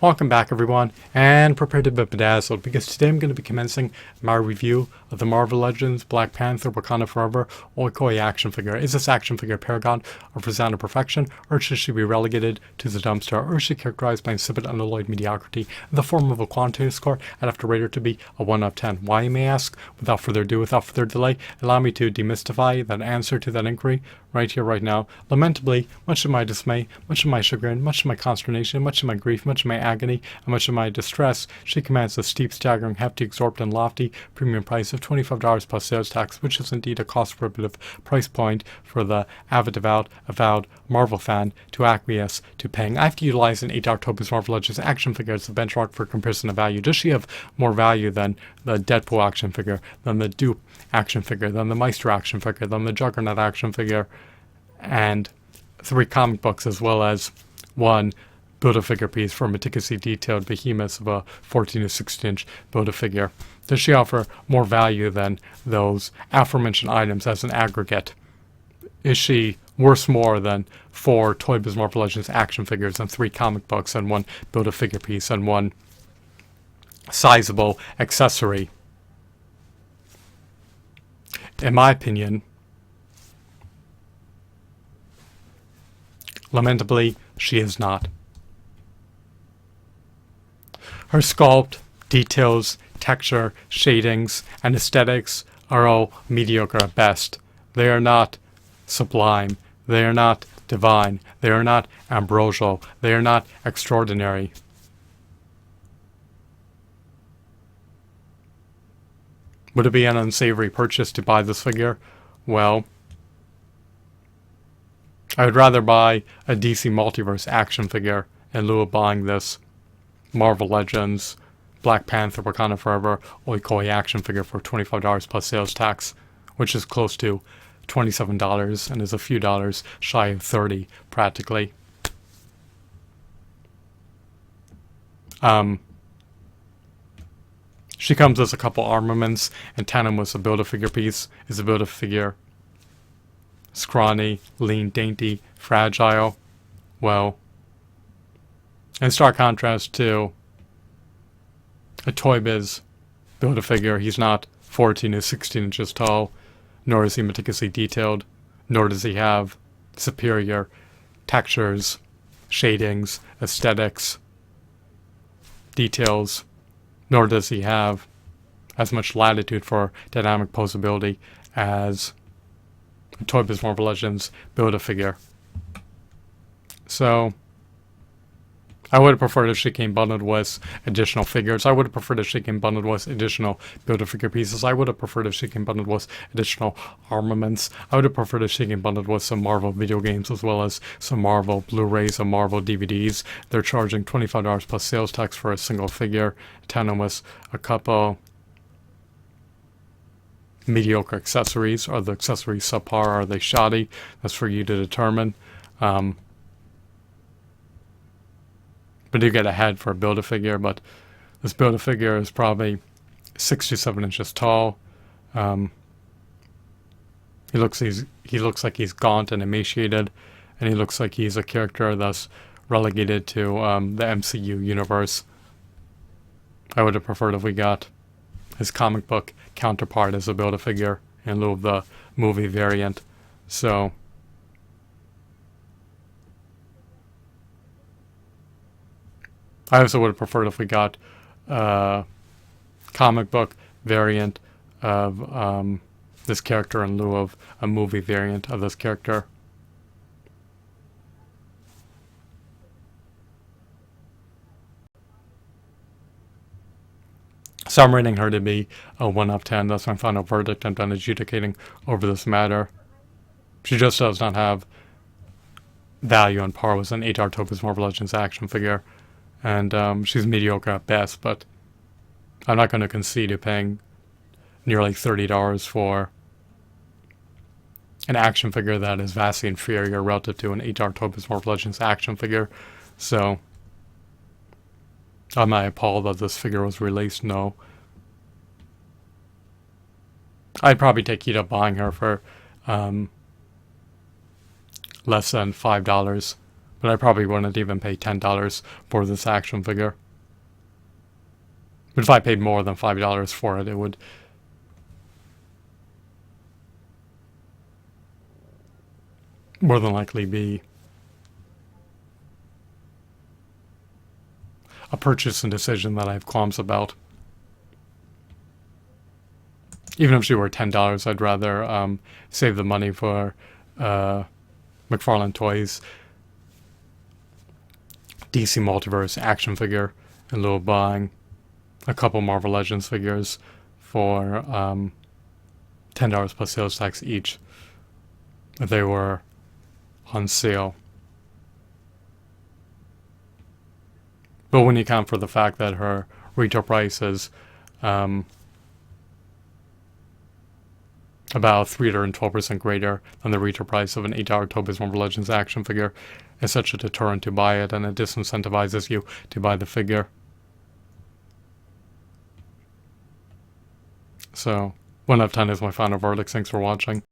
Welcome back everyone, and prepare to be bedazzled because today I'm going to be commencing my review of the Marvel Legends Black Panther Wakanda Forever Okoye action figure. Is this action figure a paragon of resounding perfection, or should she be relegated to the dumpster, or is she characterized by insipid unalloyed mediocrity in the form of a quantity score? I'd have to rate her to be a 1 out of 10. Why, you may ask? Without further ado, without further delay, allow me to demystify that answer to that inquiry right here, right now. Lamentably, much of my dismay, much of my chagrin, much of my consternation, much of my grief, much of my agony, and much of my distress, she commands a steep, staggering, hefty, exorbitant, lofty premium price of $25 plus sales tax, which is indeed a cost-prohibitive price point for the avowed Marvel fan to acquiesce to paying. I have to utilize an 8 October's Marvel Legends action figure as the benchmark for comparison of value. Does she have more value than the Deadpool action figure, than the Dupe action figure, than the Meister action figure, than the Juggernaut action figure, and 3 comic books, as well as 1 Build-A-Figure piece for a meticulously detailed behemoth of a 14 to 16 inch Build-A-Figure? Does she offer more value than those aforementioned items as an aggregate? Is she worth more than 4 Toy Biz Marvel Legends action figures and 3 comic books and 1 Build-A-Figure piece and 1 sizable accessory? In my opinion, lamentably, she is not. Her sculpt, details, texture, shadings, and aesthetics are all mediocre at best. They are not sublime. They are not divine. They are not ambrosial. They are not extraordinary. Would it be an unsavory purchase to buy this figure? Well, I would rather buy a DC Multiverse action figure in lieu of buying this Marvel Legends Black Panther Wakanda Forever Okoye action figure for $25 plus sales tax, which is close to $27 and is a few dollars shy of $30 practically. She comes with a couple armaments and tandem with a Build-A-Figure piece. Is a Build-A-Figure scrawny, lean, dainty, fragile? Well, in stark contrast to a Toy Biz Build-A-Figure, he's not 14 to 16 inches tall, nor is he meticulously detailed, nor does he have superior textures, shadings, aesthetics, details, nor does he have as much latitude for dynamic posability as a Toy Biz Marvel Legends Build-A-Figure. So, I would have preferred if she came bundled with additional figures. I would have preferred if she came bundled with additional Build-A-Figure pieces. I would have preferred if she came bundled with additional armaments. I would have preferred if she came bundled with some Marvel video games as well as some Marvel Blu-rays and Marvel DVDs. They're charging $25 plus sales tax for a single figure. Tandem with a couple mediocre accessories. Are the accessories subpar? Are they shoddy? That's for you to determine. But you get a head for a Build-A-Figure, but this Build-A-Figure is probably 6 to 7 inches tall. He looks like he's gaunt and emaciated, and he looks like he's a character that's relegated to the MCU universe. I would have preferred if we got his comic book counterpart as a Build-A-Figure in lieu of the movie variant. So I also would have preferred if we got a comic book variant of this character in lieu of a movie variant of this character. So I'm rating her to be a 1 out of 10. That's my final verdict. I'm done adjudicating over this matter. She just does not have value on par with an 8 October's Marvel Legends action figure. And she's mediocre at best, but I'm not going to concede to paying nearly $30 for an action figure that is vastly inferior relative to an 8 October's Marvel Legends action figure. So, am I appalled that this figure was released? No. I'd probably take heed of buying her for less than $5. but I probably wouldn't even pay $10 for this action figure. But if I paid more than $5 for it, it would more than likely be a purchase and decision that I have qualms about. Even if she were $10, I'd rather save the money for McFarlane Toys DC Multiverse action figure in lieu of buying a couple Marvel Legends figures for $10 plus sales tax each if they were on sale. But when you account for the fact that her retail price is about 312% greater than the retail price of an $8 Toby's Marvel Legends action figure, is such a deterrent to buy it, and it disincentivizes you to buy the figure. So, 1 out of 10 is my final verdict. Thanks for watching.